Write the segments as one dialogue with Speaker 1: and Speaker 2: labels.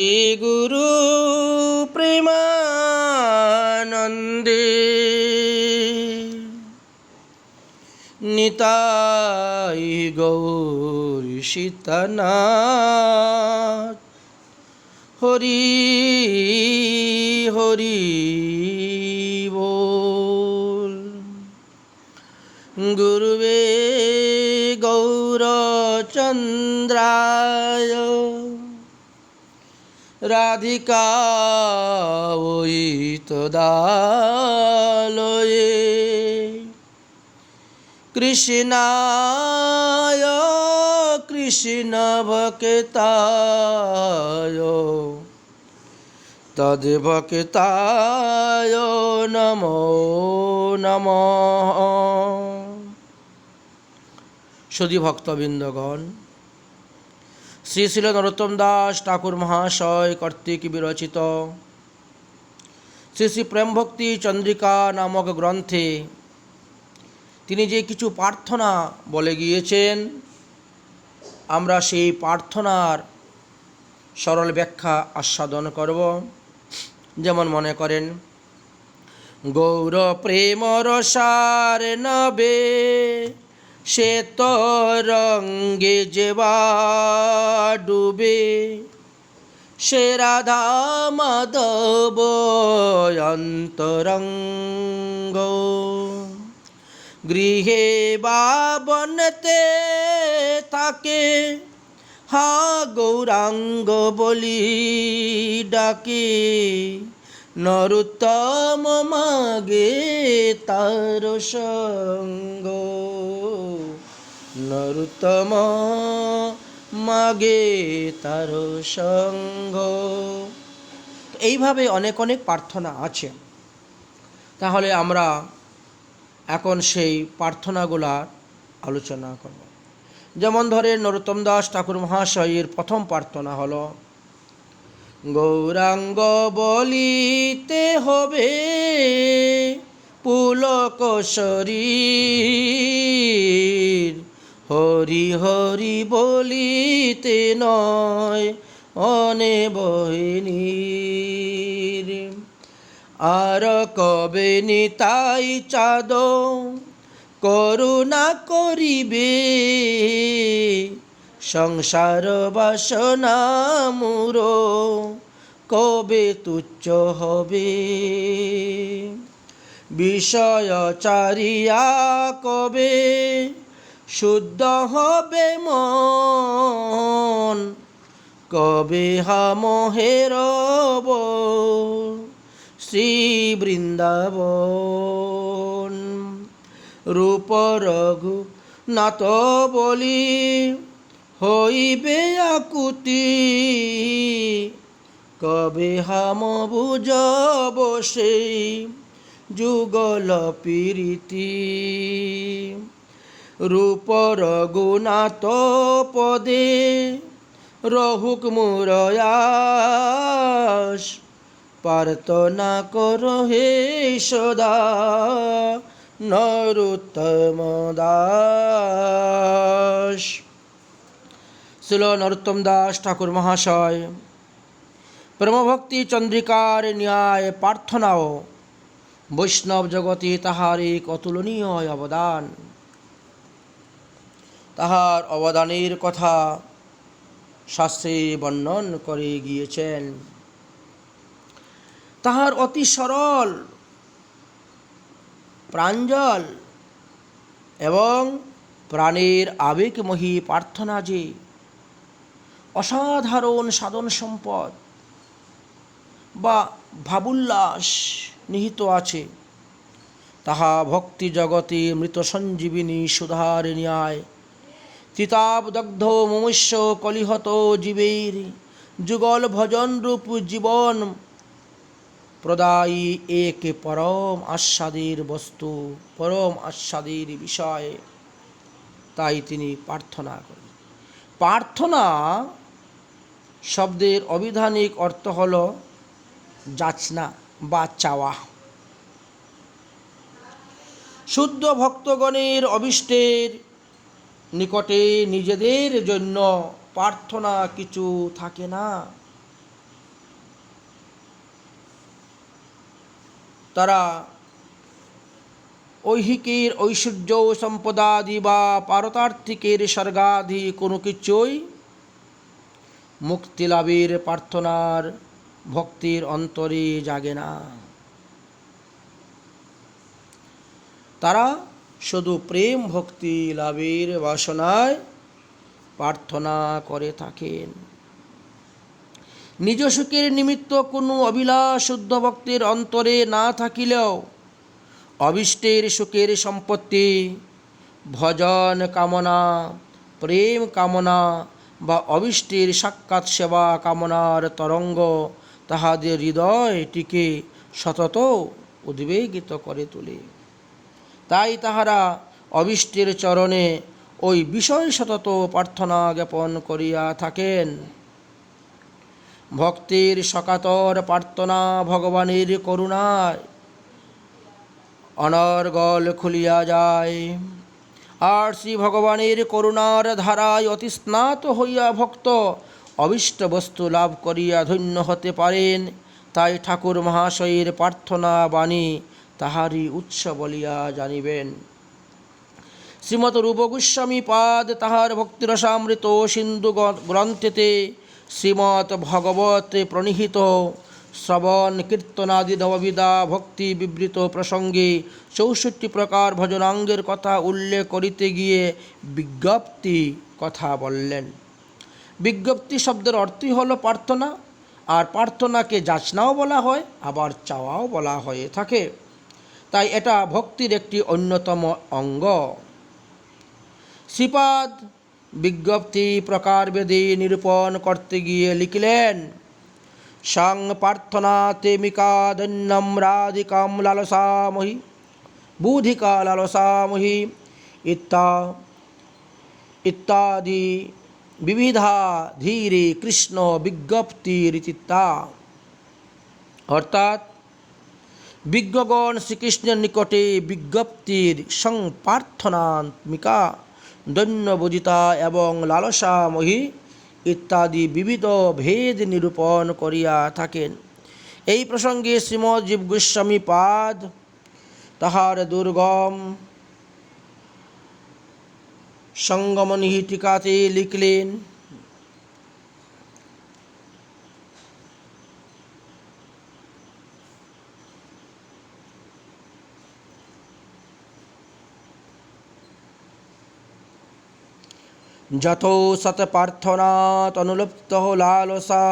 Speaker 1: শ্রী গুরু প্রেমানন্দে নিতাই গৌর সীতানাথ হরি হরি বল। গুরুবে গৌরচন্দ্রায় রাধিকায় তদালয়ে কৃষ্ণায় কৃষ্ণ ভক্তায় তদ্ভক্তায় নমো নমঃ। সুধী ভক্তবৃন্দগণ, শ্রী শ্রী নরোত্তম দাস ঠাকুর মহাশয় কর্তৃক বিরচিত শ্রী শ্রী প্রেম ভক্তি চন্দ্রিকা নামক গ্রন্থে তিনি যে কিছু প্রার্থনা বলে গিয়েছেন, আমরা সেই প্রার্থনার সরল ব্যাখ্যা আস্বাদন করব। যেমন মনে করেন, গৌর প্রেম রসার নবে সে তরঙ্গে যেবা ডুবে, সে রাধা মাধব অন্তরঙ্গ। গৃহে বা বনতে থাকে হা গৌরাঙ্গ বলি ডাকে, নরোত্তম মাগে তার সঙ্গ, নরোত্তম মাগে তার সঙ্গ। এইভাবে অনেক অনেক প্রার্থনা আছে। তাহলে আমরা এখন সেই প্রার্থনাগুলার আলোচনা করব। যেমন ধরে নরোত্তম দাস ঠাকুর মহাশয়ের প্রথম প্রার্থনা হলো, গৌরাঙ্গ বলিতে হবে পুলক শরীর, হরি হরি বলিতে নয় অনে বহিনীর। আর কবে নিতাই চাঁদ করুণা করিবে, সংসার বাসনা মূর কবে তুচ্ছ হবে। বিষয় চারিয়া কবে শুদ্ধ হবে মন, কবে হামহের শ্রী বৃন্দাবন। রূপ রঘু নাথ বলি হইবে আকুতি, কবে হাম বুঝব সেই যুগল প্রীতি। রূপ রঘুনাথ পদে রহুক মুরয়াস, প্রার্থনা কর হে সদা নরোত্তম দাস। শ্রীল নরোত্তম দাস ঠাকুর মহাশয় প্রেমভক্তি চন্দ্রিকার ন্যায় প্রার্থনাও বৈষ্ণব জগতে তাহার এক অতুলনীয় অবদান। তাহার অবদানের কথা শাস্ত্রে বর্ণন করে গিয়েছেন। তাহার অতি সরল, প্রাঞ্জল এবং প্রাণের আবেগময়ী প্রার্থনা যে অসাধারণ সাধন সম্পদ বা ভাবুল্লাস নিহিত আছে, তাহা ভক্তি জগতে মৃত সঞ্জীবিনী সুধার ন্যায় তিতাবদগ্ধ মুমুষ্য কলিহত জীবের যুগল ভজন রূপ জীবন প্রদায়ী এক পরম আস্বাদের বস্তু, পরম আস্বাদের বিষয়। তাই তিনি প্রার্থনা করেন। প্রার্থনা শব্দের অভিধানিক অর্থ হল যাচনা বা চাওয়া। শুদ্ধ ভক্তগণের অভীষ্টের নিকটে নিজেদের জন্য প্রার্থনা কিছু থাকে না। তারা ঐহিকের ঐশ্বর্য সম্পদাদি বা পারতার্থিকের স্বর্গাদি কোনো কিছুই মুক্তিলাভের প্রার্থনার ভক্তির অন্তরে জাগে না। তারা শুধু প্রেম ভক্তি লাভের বাসনায় প্রার্থনা করে থাকেন। নিজ সুখের নিমিত্ত কোনো অভিলাষ শুদ্ধ ভক্তের অন্তরে না থাকিলেও অভীষ্টের সুখের সম্পত্তি, ভজন কামনা, প্রেম কামনা বা অভীষ্টের সাক্ষাৎ সেবা কামনার তরঙ্গ তাহাদের হৃদয়টিকে সতত উদ্বেগিত করে তোলে। তাই তাহারা অভীষ্টের চরণে ওই বিষয় সতত প্রার্থনা জ্ঞাপন করিয়া থাকেন। ভক্তের সকাতর প্রার্থনা ভগবানের করুণায় অনর্গল খুলিয়া যায়, আর শ্রী ভগবানের করুণার ধারায় অতি স্নাত হইয়া ভক্ত অভীষ্ট বস্তু লাভ করিয়া ধন্য হতে পারেন। তাই ঠাকুর মহাশয়ের প্রার্থনা বাণী তাহারই উৎস বলিয়া জানিবেন। শ্রীমৎ রূপ গোস্বামী পাদ তাহার ভক্তিরসামৃত সিন্ধু গ্রন্থেতে শ্রীমৎ ভগবতে প্রণিহিত শ্রবণ কীর্তনাদি নববিধা ভক্তি বিবৃত প্রসঙ্গে 64 প্রকার ভজনাঙ্গের কথা উল্লেখ করিতে গিয়ে বিজ্ঞপ্তি কথা বললেন। বিজ্ঞপ্তি শব্দের অর্থই হলো প্রার্থনা, আর প্রার্থনাকে যাচনাও বলা হয়, আবার চাওয়াও বলা হয়ে থাকে। তাই এটা ভক্তির একটি অন্যতম অঙ্গ। শ্রীপাদ বিজ্ঞপ্তি প্রকারভেদে নিরূপণ করতে গিয়ে লিখলেন, সাং প্রার্থনা তেমিকা দন্যম রাধিকাম লালসামহি বুধিকা লালসামহি ইত্যাদি বিবিধা ধীরে কৃষ্ণ বিজ্ঞপ্তি রীতিতা। অর্থাৎ বিজ্ঞগণ শ্রীকৃষ্ণের নিকটে বিজ্ঞপ্তির সংপ্রার্থনাত্মিকা, দৈন্যবোধিতা এবং লালসাময়ী ইত্যাদি বিবিধ ভেদ নিরূপণ করিয়া থাকেন। এই প্রসঙ্গে শ্রীমৎ জীব গোস্বামী পাদ তাহার দুর্গম সঙ্গমনি টিকাতে লিখলেন, যথো সত প্রার্থনাৎ অনুলুপ্ত লালসা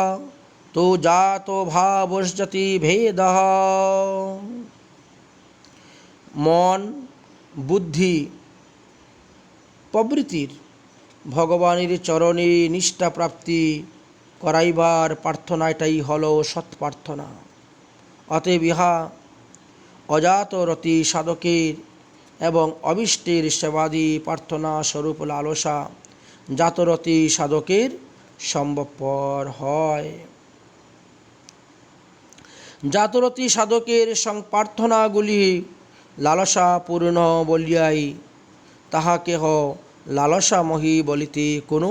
Speaker 1: তো জাতো ভাবশ্চতি ভেদ। মন, বুদ্ধি, প্রবৃত্তির ভগবানের চরণে নিষ্ঠা প্রাপ্তি করাইবার প্রার্থনাটাই হল সৎপ্রার্থনা। অতএব ইহা অজাতরতি সাধকের এবং অভীষ্টের সেবাদি প্রার্থনা স্বরূপ লালসা জাতরতি সাধকের সম্ভবপর হয়। জাতরতি সাধকের প্রার্থনাগুলি লালসাপূর্ণ বলিয়াই তাহাকেহ লালসাময়ী বলিতে কোনো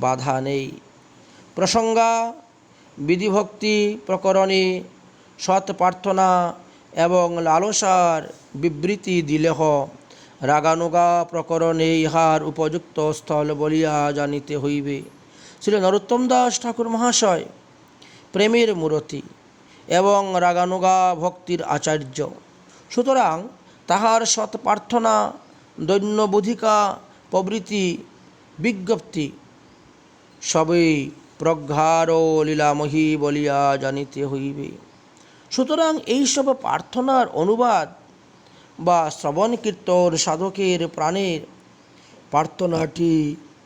Speaker 1: বাধা নেই। প্রসঙ্গা বিধিভক্তি প্রকরণে সৎ প্রার্থনা এবং লালসার বিবৃতি দিলেহ রাগানুগা প্রকরণে ইহার উপযুক্ত স্থল বলিয়া জানিতে হইবে। শ্রী নরোত্তম দাস ঠাকুর মহাশয় প্রেমের মূরতি এবং রাগানুগা ভক্তির আচার্য। সুতরাং তাহার সৎ প্রার্থনা, দৈন্যবোধিকা প্রভৃতি বিজ্ঞপ্তি সবই প্রজ্ঞার ও লীলাময়ী বলিয়া জানিতে হইবে। সুতরাং এইসব প্রার্থনার অনুবাদ বা শ্রবণ কীর্তন সাধকের প্রাণের প্রার্থনাটি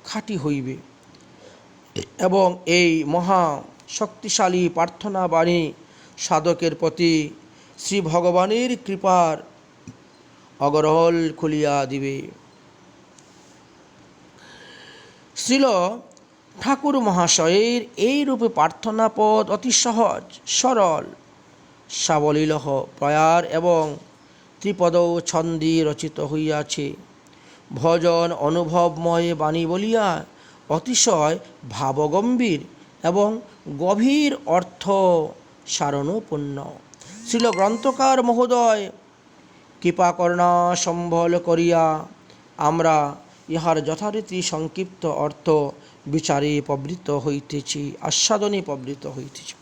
Speaker 1: খাঁটি হইবে এবং এই মহা শক্তিশালী প্রার্থনা বাণী সাধকের প্রতি শ্রী ভগবানের কৃপার অগরহল খুলিয়া দিবে। শ্রীল ঠাকুর মহাশয়ের এই রূপে প্রার্থনা পদ অতি সহজ সরল সাবলীলহ প্রয়ার এবং ত্রিপদ ছন্দে রচিত হইয়াছে। ভজন অনুভবময় বাণী বলিয়া অতিশয় ভাবগম্ভীর এবং গভীর অর্থ সারণপূর্ণ। শ্রীল গ্রন্থকার মহোদয় কৃপা করুণা সম্বল করিয়া আমরা ইহার যথারীতি সংক্ষিপ্ত অর্থ বিচারে প্রবৃত্ত হইতেছি, আস্বাদনে প্রবৃত্ত হইতেছি।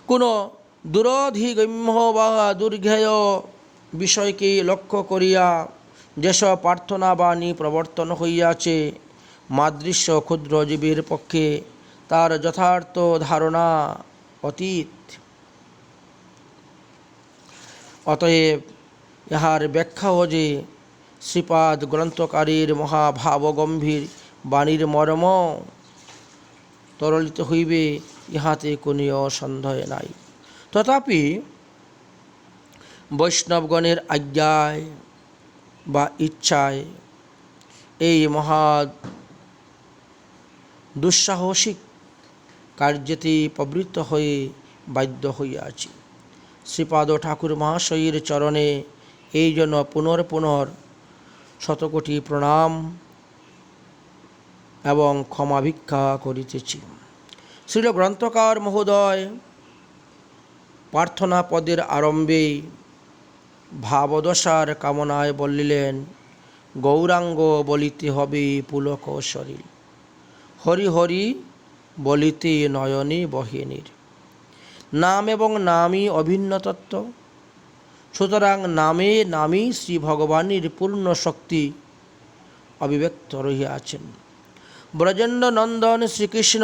Speaker 1: কোনো দুরধিগম্য বা দুর্ঘেয় বিষয়কে লক্ষ্য করিয়া যেসব প্রার্থনা বাণী প্রবর্তন হইয়াছে, মাদৃশ্য ক্ষুদ্র জীবের পক্ষে তার যথার্থ ধারণা অতীত। অতএব ইহার ব্যাখ্যাও যে শ্রীপাদ গ্রন্থকারীর মহাভাবগম্ভীর বাণীর মর্ম তরলিত হইবে, ইহাতে কোনিও সন্দেহ নাই। তথাপি বৈষ্ণবগণের আজ্ঞায় বা ইচ্ছায় এই মহা দুঃসাহসিক কার্যেতে প্রবৃত্ত হয়ে বাধ্য হইয়াছি। শ্রীপাদ ঠাকুর মহাশয়ের চরণে এই জন্য পুনর শতকোটি প্রণাম এবং ক্ষমা ভিক্ষা করিতেছি। শ্রীল গ্রন্থকার মহোদয় প্রার্থনা পদের আরম্ভে ভাবদশার কামনায় বলিলেন, গৌরাঙ্গ বলিতে হবে পুলক শরীর, হরি হরি বলিতে নয়নে বহিনীর। নাম এবং নামই অভিন্ন তত্ত্ব, সুতরাং নামে নামই শ্রী ভগবানের পূর্ণ শক্তি অভিব্যক্ত রহিয়াছেন। ব্রজেন্দ্র নন্দন শ্রীকৃষ্ণ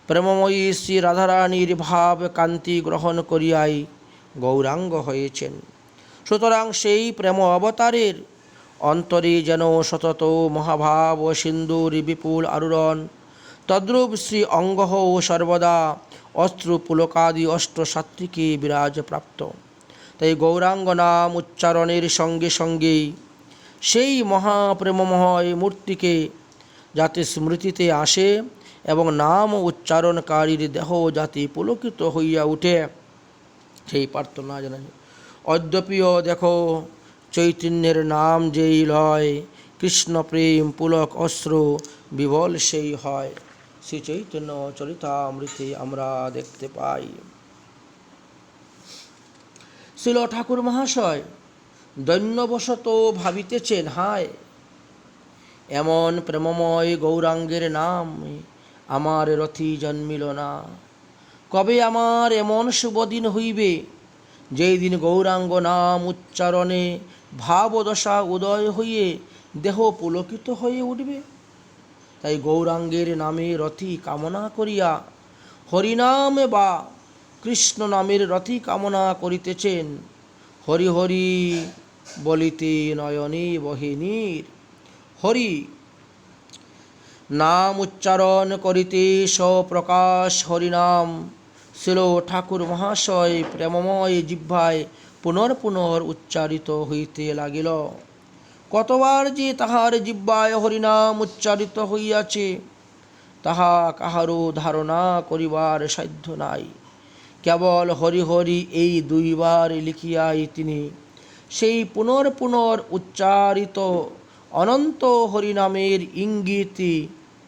Speaker 1: প্রেমময়ী শ্রী রাধারানীর ভাব কান্তি গ্রহণ করিয়াই গৌরাঙ্গ হয়েছেন। সুতরাং সেই প্রেম অবতারের অন্তরে যেন সতত মহাভাব ও সিন্ধুর বিপুল আরুরণ, তদ্রূপ শ্রী অঙ্গহ সর্বদা অশ্রু পুলকাদি অষ্টসাত্ত্বিকে বিরাজ প্রাপ্ত। তাই গৌরাঙ্গ নাম উচ্চারণের সঙ্গে সঙ্গেই সেই মহাপ্রেমময় মূর্তিকে যাতে স্মৃতিতে আসে এবং নাম উচ্চারণকারীর দেহ যাতে পুলকিত হইয়া উঠে, সেই প্রার্থনা জানাই। অদ্যপিও দেখো চৈতন্যের নাম যেই লয়, কৃষ্ণ প্রেম পুলক অশ্রু বিবল সেই হয়, শ্রী চৈতন্য চরিতামৃতে আমরা দেখতে পাই। শ্রীল ঠাকুর মহাশয় দৈন্যবশত ভাবিতেছেন, হায় এমন প্রেমময় গৌরাঙ্গের নাম আমার রথি জন্মিল না। কবে আমার এমন শুভদিন হইবে, যেই দিন গৌরাঙ্গ নাম উচ্চারণে ভাবদশা উদয় হইয়ে দেহ পুলকিত হয়ে উঠবে। তাই গৌরাঙ্গের নামে রথি কামনা করিয়া হরিনামে বা কৃষ্ণ নামের রথি কামনা করিতেছেন। হরি হরি বলিতে নয়নে বহিনীর। হরি নাম উচ্চারণ করিতে স্বপ্রকাশ হরিনাম শ্রীল ঠাকুর মহাশয় প্রেমময় জিহ্বায় পুনর উচ্চারিত হইতে লাগিল। কতবার যে তাহার জিহ্বায় হরিনাম উচ্চারিত হইয়াছে, তাহা কাহারও ধারণা করিবার সাধ্য নাই। কেবল হরি হরি এই দুইবার লিখিয়াই তিনি সেই পুনর উচ্চারিত অনন্ত হরিনামের ইঙ্গিত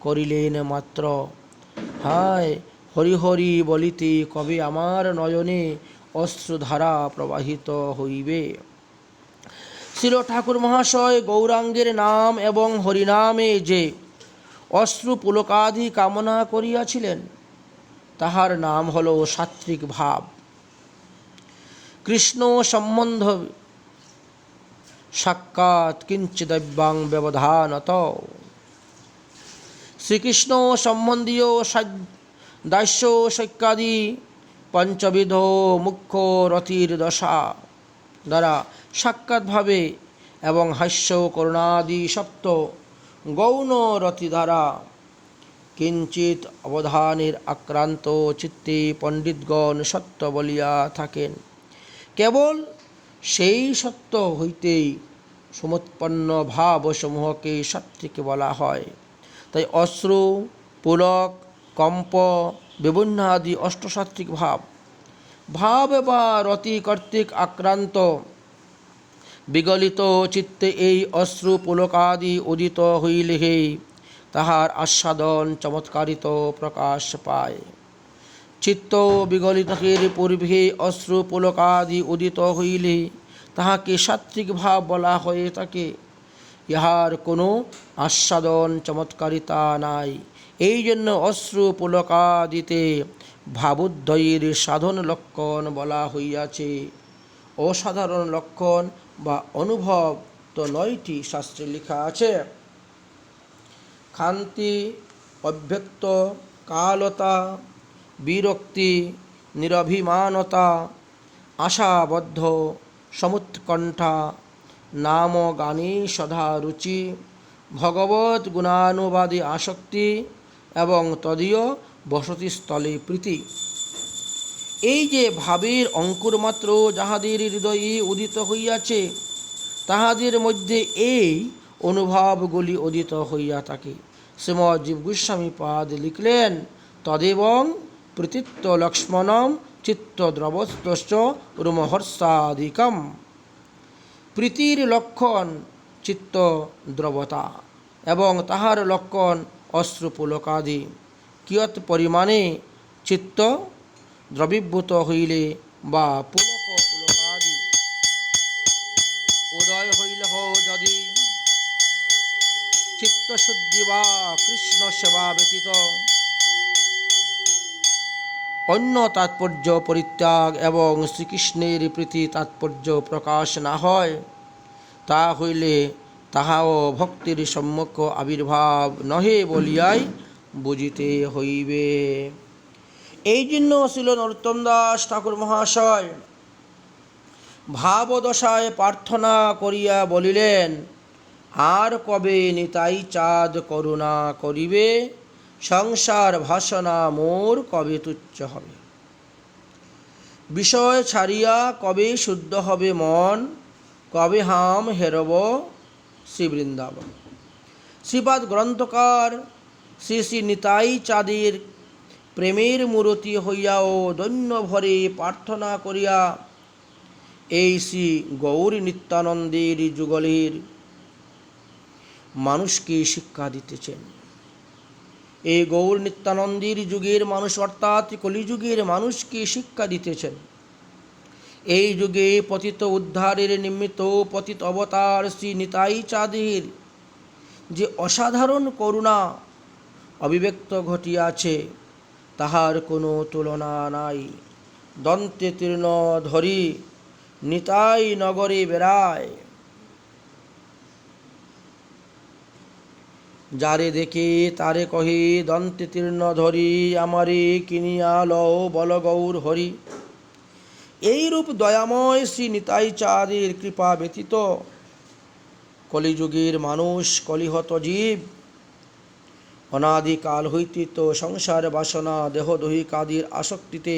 Speaker 1: করিলেন মাত্র। হায় হরি হরি বলিতে কবে আমার নয়নে অশ্রুধারা প্রবাহিত হইবে। শ্রীল ঠাকুর মহাশয় গৌরাঙ্গের নাম এবং হরিনামে যে অশ্রু পুলকাদি কামনা করিয়াছিলেন, তাহার নাম হল সাত্ত্বিক ভাব। কৃষ্ণ সম্বন্ধ সাক্ষাৎ কিঞ্চিদব্যাং ব্যবধানত। শ্রীকৃষ্ণ সম্বন্ধীয় দাস্য শৈক্যাদি পঞ্চবিধ মুখ্য রতির দশা দ্বারা সাক্ষাৎভাবে এবং হাস্য করুণাদি সপ্ত গৌণ রতি দ্বারা কিঞ্চিত অবধানের আক্রান্ত চিত্তে পণ্ডিতগণ সত্য বলিয়া থাকেন। কেবল সেই সত্য হইতেই সমুৎপন্ন ভাবসমূহকে সাত্ত্বিক বলা হয়। তাই অশ্রু পুলক কম্প বিভিন্ন আদি অষ্টসাত্ত্বিক ভাব বা রতি কর্তৃক আক্রান্ত বিগলিত চিত্তে এই অশ্রু পুলকাদি উদিত হইলেই তাহার আস্বাদন চমৎকারিত প্রকাশ পায়। চিত্ত বিগলিতের পূর্বে অশ্রুপুলকাদি উদিত হইলে তাহাকে সাত্ত্বিক ভাব বলা হয়ে থাকে। ইহার কোনো আস্বাদন চমৎকারিতা নাই। এই জন্য অশ্রুপুলকাদিতে ভাবোদয়ের সাধন লক্ষণ বলা হইয়াছে। অসাধারণ লক্ষণ বা অনুভব তো 9টি শাস্ত্রে লেখা আছে। ক্ষান্তি, অব্যক্ত, কালতা, বিরক্তি, নিরভিমানতা, আশাবদ্ধ, সমুৎকণ্ঠা, নাম গানে সদা রুচি, ভগবত গুণানুবাদী আসক্তি এবং তদীয় বসতিস্থলে প্রীতি। এই যে ভাবের অঙ্কুরমাত্র যাহাদের হৃদয়ে উদিত হইয়াছে, তাহাদের মধ্যে এই অনুভবগুলি উদিত হইয়া থাকে। শ্রীমৎ জীব গোস্বামী পাদ লিখলেন, তদেবং প্রতীত্য লক্ষ্মণম চিত্তদ্রবস্তশ্চ রোমহর্ষাদিকম। প্রীতির লক্ষণ চিত্তদ্রবতা এবং তাহার লক্ষণ অশ্রুপুলকাদি। কিয়ৎ পরিমাণে চিত্ত দ্রবীভূত হইলে বা পুলক পুলকাদি উদয় হইল যদি চিত্তশুদ্ধি বা কৃষ্ণ সেবা ব্যতীত অন্য তাৎপর্য পরিত্যাগ এবং শ্রীকৃষ্ণের প্রীতি তাৎপর্য প্রকাশ না হয়, তা হইলে তাহাও ভক্তির সম্যক আবির্ভাব নহে বলিয়াই বুঝিতে হইবে। এই জন্য ছিল নরোত্তম দাস ঠাকুর মহাশয় ভাবদশায় প্রার্থনা করিয়া বলিলেন, আর কবে নিতাই চাঁদ করুণা করিবে, সংসার ভাসনা মোর কবে তুচ্ছ হবে, বিষয় ছাড়িয়া কবে শুদ্ধ হবে মন, কবে হাম হেরব শ্রী বৃন্দাবন। শ্রীপাদ গ্রন্থকার শ্রী শ্রী নিতাই চাঁদের প্রেমের মূরতি হইয়াও দৈন্য ভরে প্রার্থনা করিয়া এই শ্রী গৌর নিত্যানন্দের যুগলের মানুষকে শিক্ষা দিতেছেন। এই গৌর নিত্যানন্দের যুগের মানুষ অর্থাৎ কলিযুগের মানুষকে শিক্ষা দিতেছেন। এই যুগে পতিত উদ্ধারের নিমিত্ত পতিত অবতার শ্রী নিতাই চাঁদের যে অসাধারণ করুণা অভিব্যক্ত ঘটিয়াছে, তাহার কোনো তুলনা নাই। দন্তে তীর্ণ ধরি নিতাই নগরে বেড়ায়, যারে দেখে তারে কহে দন্তে তীর্ণ ধরি, আমারে কিনিয়া লও বল গৌর হরি। এইরূপ দয়াময় শ্রী নিতাই চাঁদের কৃপা ব্যতীত কলিযুগের মানুষ কলিহত জীব অনাদিকাল হইতে তো সংসার বাসনা দেহদৈহিকাদির আসক্তিতে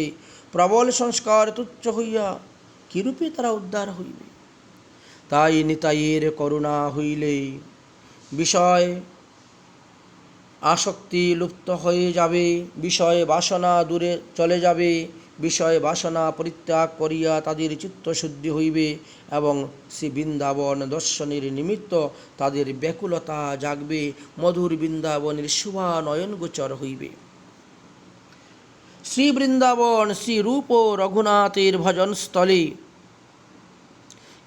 Speaker 1: প্রবল সংস্কার তুচ্ছ হইয়া কিরূপে তারা উদ্ধার হইবে। তাই নিতাইয়ের করুণা হইলেই বিষয় আসক্তি লুপ্ত হয়ে যাবে, বিষয় বাসনা দূরে চলে যাবে, বিষয় বাসনা পরিত্যাগ করিয়া তাদের চিত্তশুদ্ধি হইবে এবং শ্রী বৃন্দাবন দর্শনের নিমিত্ত তাদের ব্যাকুলতা জাগবে, মধুর বৃন্দাবনের শুভা নয়ন গোচর হইবে। শ্রী বৃন্দাবন শ্রী রূপ রঘুনাথের ভজনস্থলে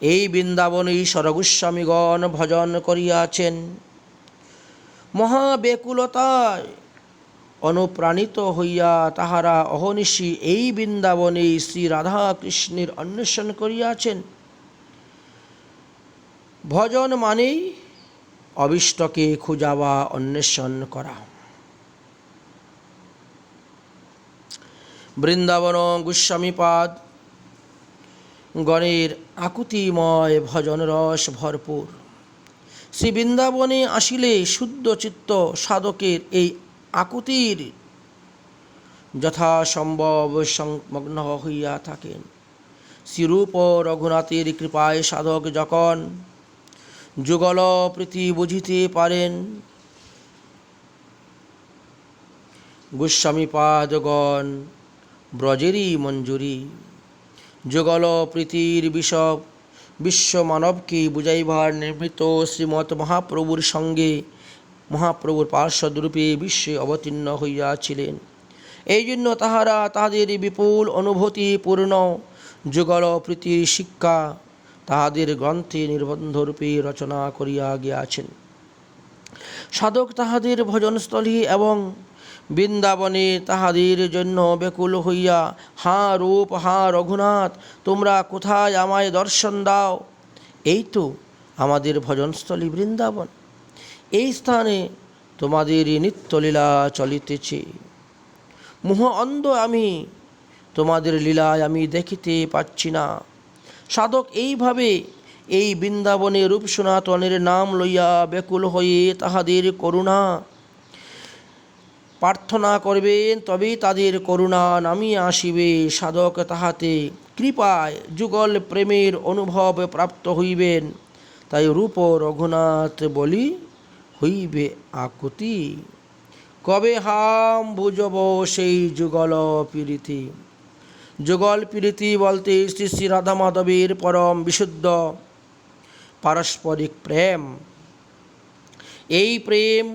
Speaker 1: এই বৃন্দাবনে সরগোস্বামীগণ ভজন করিয়াছেন। মহাব্যাকুলতায় অনুপ্রাণিত হইয়া তাহারা অহনিশি এই বৃন্দাবনে শ্রী রাধা কৃষ্ণের অন্বেষণ করিয়াছেন। ভজন মানেই অবিষ্টকে খুঁজা বা অন্বেষণ করা। বৃন্দাবন গোস্বামীপাদ গণের আকুতিময় ভজন রস ভরপুর। শ্রী বৃন্দাবনে আসিলে শুদ্ধ চিত্ত সাধকের এই আকুতির যথাসম্ভব সংমগ্ন হইয়া থাকেন। শ্রীরূপ রঘুনাথের কৃপায় সাধক যখন যুগল প্রীতি বুঝিতে পারেন, গোস্বামীপাদগণ ব্রজেরই মঞ্জুরি যুগল প্রীতির বিষব বিশ্ব মানবকে বুঝাইবার নিমিত্ত শ্রীমৎ মহাপ্রভুর সঙ্গে মহাপ্রভুর পার্শ্বদরূপে বিশ্বে অবতীর্ণ হইয়াছিলেন এই জন্য তাহারা তাহাদের বিপুল অনুভূতিপূর্ণ যুগল প্রীতির শিক্ষা তাহাদের গ্রন্থে নির্বন্ধরূপে রচনা করিয়া গিয়াছেন। সাধক তাহাদের ভজনস্থলী এবং বৃন্দাবনে তাহাদের জন্য ব্যাকুল হইয়া, হা রূপ, হা রঘুনাথ, তোমরা কোথায় আমায় দর্শন দাও। এই তো আমাদের ভজনস্থলী বৃন্দাবন, এই স্থানে তোমাদের নিত্যলীলা চলিতেছে। মুহ অন্ধ আমি, তোমাদের লীলায় আমি দেখিতে পাচ্ছি না। সাধক এইভাবে এই বৃন্দাবনে রূপ সনাতনের নাম লইয়া ব্যাকুল হয়ে তাহাদের করুণা প্রার্থনা করবেন, তবেই তাদের করুণা নামিয়া আসিবে। সাধক তাহাতে কৃপায় যুগল প্রেমের অনুভব প্রাপ্ত হইবেন। তাই রূপ রঘুনাথ বলি হইবে আকুতি, কবে হাম বুঝব সেই যুগল প্রীতি। যুগল প্রীতি বলতে শ্রী শ্রী রাধা মাধবের পরম বিশুদ্ধ পারস্পরিক প্রেম। এই প্রেম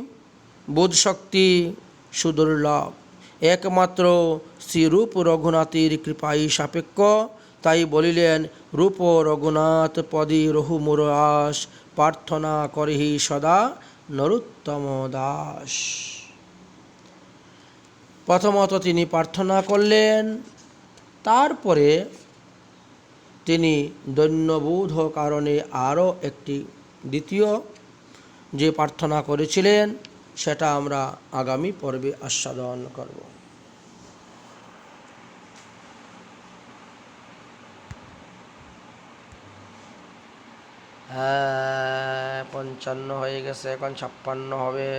Speaker 1: বোধশক্তি সুদুর্লভ, একমাত্র শ্রী রূপ রঘুনাথের কৃপাই সাপেক্ষ। তাই বলিলেন, রূপ রঘুনাথ পদে রহু মোর আস, প্রার্থনা করেহি সদা নরোত্তম দাস। প্রথমত তিনি প্রার্থনা করলেন, তারপরে তিনি দৈন্যবোধ কারণে আরও একটি দ্বিতীয় যে প্রার্থনা করেছিলেন সেটা আমরা আগামী পর্বে আস্বাদন করব। হ্যাঁ, 55 হয়ে গেছে, এখন 56 হবে।